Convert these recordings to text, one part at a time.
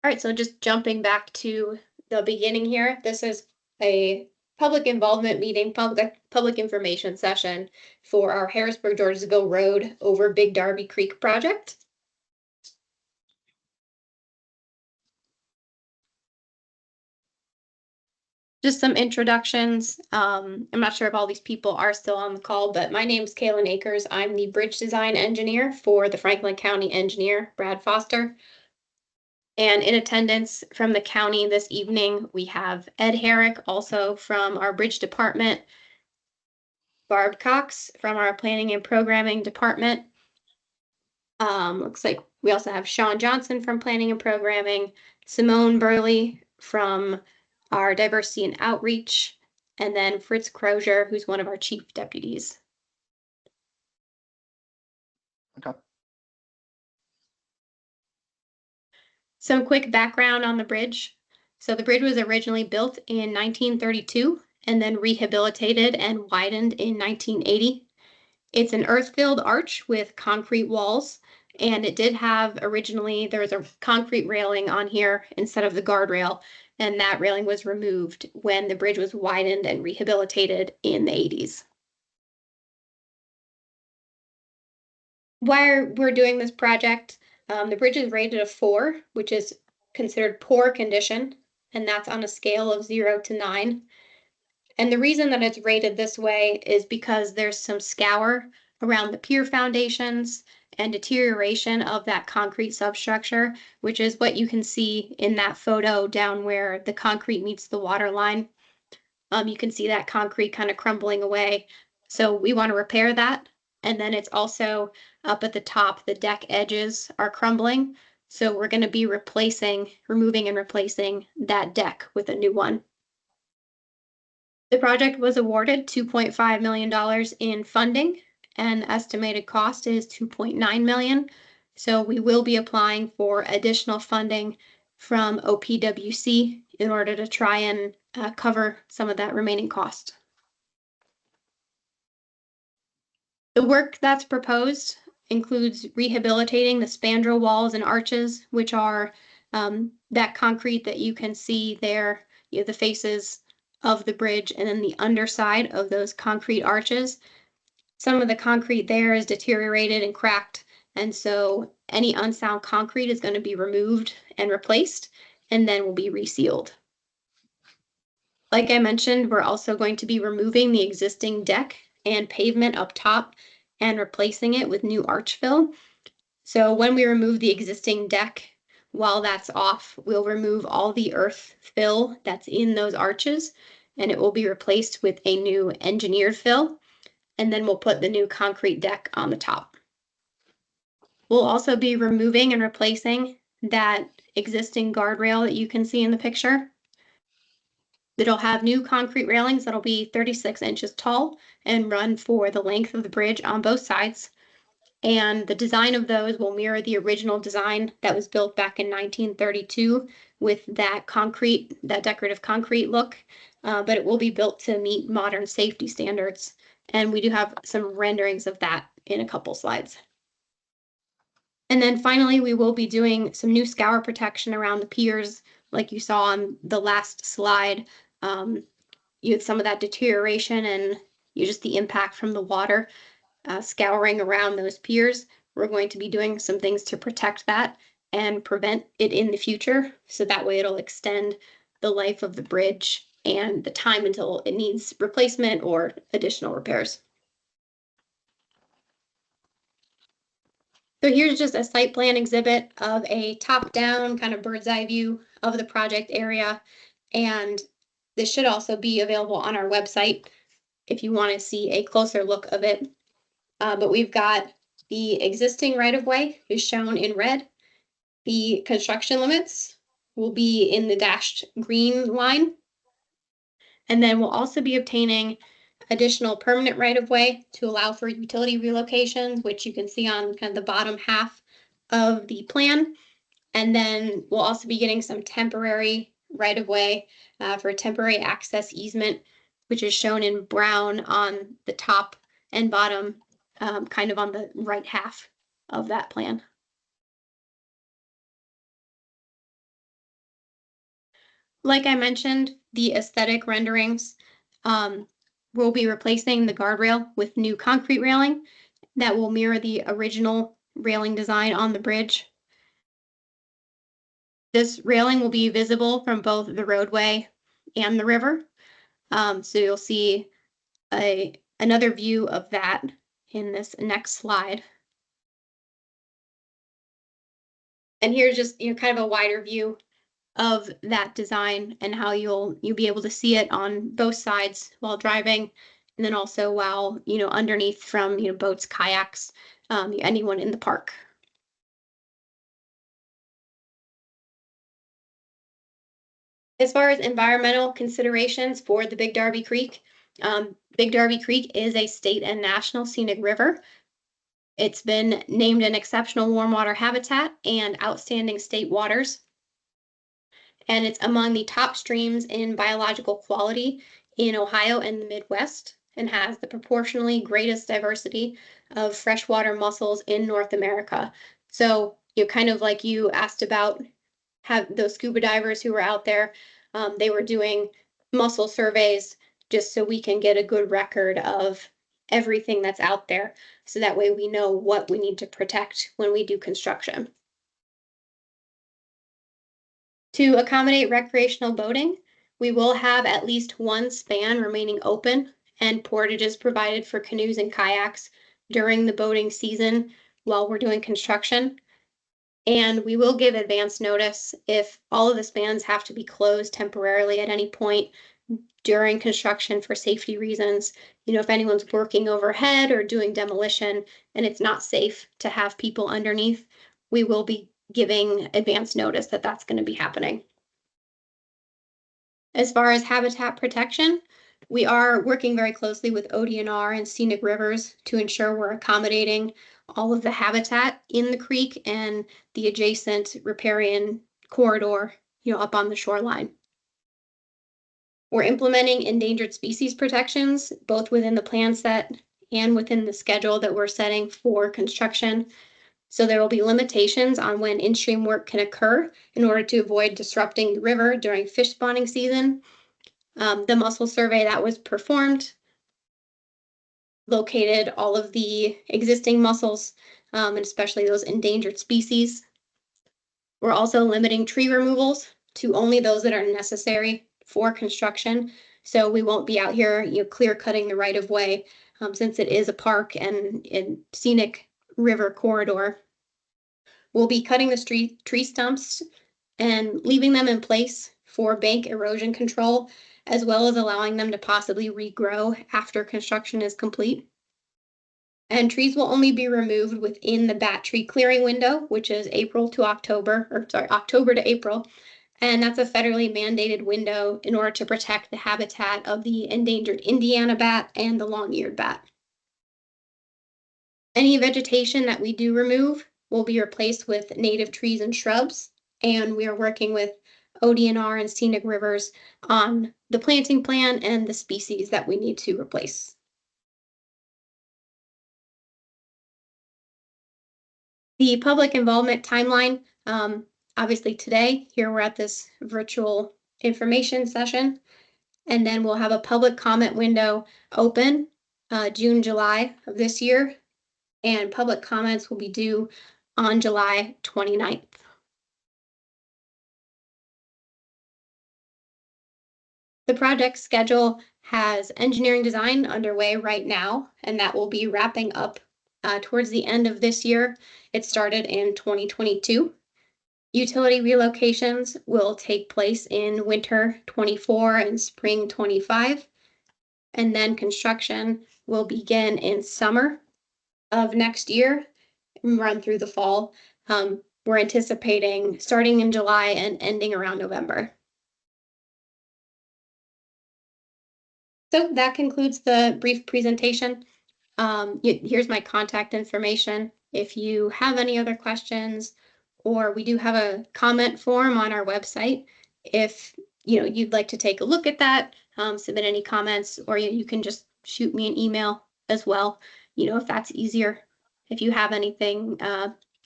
All right, so just jumping back to the beginning here, this is a public involvement meeting, public information session for our Harrisburg, Georgesville Road over Big Darby Creek project. Just some introductions. I'm not sure if all these people are still on the call, but my name is Kaylin Akers. I'm the bridge design engineer for the Franklin County engineer, Brad Foster. And in attendance from the county this evening, we have Ed Herrick, also from our bridge department, Barb Cox from our planning and programming department. Looks like we also have Sean Johnson from planning and programming, Simone Burley from our diversity and outreach, and then Fritz Crozier, who's one of our chief deputies. Okay. Some quick background on the bridge. So the bridge was originally built in 1932 and then rehabilitated and widened in 1980. It's an earth-filled arch with concrete walls, and it did have originally, there was a concrete railing on here instead of the guardrail, and that railing was removed when the bridge was widened and rehabilitated in the 80s. Why we're doing this project, the bridge is rated a 4, which is considered poor condition, and that's on a scale of 0 to 9. And the reason that it's rated this way is because there's some scour around the pier foundations and deterioration of that concrete substructure, which is what you can see in that photo down where the concrete meets the water line. You can see that concrete kind of crumbling away. So we want to repair that. And then it's also up at the top, the deck edges are crumbling. So we're going to be removing and replacing that deck with a new one. The project was awarded $2.5 million in funding, and the estimated cost is $2.9 million. So we will be applying for additional funding from OPWC in order to try and cover some of that remaining cost. The work that's proposed includes rehabilitating the spandrel walls and arches, which are that concrete that you can see there, the faces of the bridge and then the underside of those concrete arches. Some of the concrete there is deteriorated and cracked, and so any unsound concrete is going to be removed and replaced, and then will be resealed. Like I mentioned, we're also going to be removing the existing deck and pavement up top and replacing it with new arch fill. So when we remove the existing deck, while that's off, we'll remove all the earth fill that's in those arches, and it will be replaced with a new engineered fill, and then we'll put the new concrete deck on the top. We'll also be removing and replacing that existing guardrail that you can see in the picture. It'll have new concrete railings that'll be 36 inches tall and run for the length of the bridge on both sides. And the design of those will mirror the original design that was built back in 1932 with that decorative concrete look, but it will be built to meet modern safety standards. And we do have some renderings of that in a couple slides. And then finally, we will be doing some new scour protection around the piers, like you saw on the last slide. You had some of that deterioration and just the impact from the water scouring around those piers. We're going to be doing some things to protect that and prevent it in the future. So that way it'll extend the life of the bridge and the time until it needs replacement or additional repairs. So here's just a site plan exhibit of a top-down kind of bird's eye view of the project area. And this should also be available on our website if you want to see a closer look of it. But we've got the existing right-of-way is shown in red. The construction limits will be in the dashed green line. And then we'll also be obtaining additional permanent right-of-way to allow for utility relocations, which you can see on kind of the bottom half of the plan. And then we'll also be getting some temporary right-of-way for a temporary access easement, which is shown in brown on the top and bottom, kind of on the right half of that plan. Like I mentioned, the aesthetic renderings, um, will be replacing the guardrail with new concrete railing that will mirror the original railing design on the bridge. This railing will be visible from both the roadway and the river. So you'll see another view of that in this next slide. And here's just, kind of a wider view of that design and how you'll be able to see it on both sides while driving, and then also while, underneath from, boats, kayaks, anyone in the park. As far as environmental considerations for the Big Darby Creek, Big Darby Creek is a state and national scenic river. It's been named an exceptional warm water habitat and outstanding state waters, and it's among the top streams in biological quality in Ohio and the Midwest, and has the proportionally greatest diversity of freshwater mussels in North America. So, kind of like you asked about, have those scuba divers who were out there, they were doing mussel surveys just so we can get a good record of everything that's out there. So that way we know what we need to protect when we do construction. To accommodate recreational boating, we will have at least one span remaining open and portages provided for canoes and kayaks during the boating season while we're doing construction. And we will give advance notice if all of the spans have to be closed temporarily at any point during construction for safety reasons. If anyone's working overhead or doing demolition and it's not safe to have people underneath, we will be giving advance notice that that's going to be happening. As far as habitat protection, we are working very closely with ODNR and Scenic Rivers to ensure we're accommodating all of the habitat in the creek and the adjacent riparian corridor, up on the shoreline. We're implementing endangered species protections, both within the plan set and within the schedule that we're setting for construction. So there will be limitations on when in-stream work can occur in order to avoid disrupting the river during fish spawning season. The mussel survey that was performed located all of the existing mussels, and especially those endangered species. We're also limiting tree removals to only those that are necessary for construction. So we won't be out here, clear cutting the right of way, since it is a park and scenic river corridor. We'll be cutting the tree stumps and leaving them in place for bank erosion control, as well as allowing them to possibly regrow after construction is complete. And trees will only be removed within the bat tree clearing window, which is October to April. And that's a federally mandated window in order to protect the habitat of the endangered Indiana bat and the long-eared bat. Any vegetation that we do remove will be replaced with native trees and shrubs, and we are working with ODNR and Scenic Rivers on the planting plan and the species that we need to replace. The public involvement timeline, obviously today, here we're at this virtual information session, and then we'll have a public comment window open June, July of this year, and public comments will be due on July 29th. The project schedule has engineering design underway right now, and that will be wrapping up towards the end of this year. It started in 2022. Utility relocations will take place in winter 24 and spring 25, and then construction will begin in summer of next year and run through the fall. We're anticipating starting in July and ending around November. So that concludes the brief presentation. Here's my contact information. If you have any other questions, or we do have a comment form on our website. If you'd like to take a look at that, submit any comments, or you can just shoot me an email as well, if that's easier. If you have anything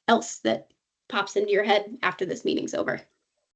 else that pops into your head after this meeting's over.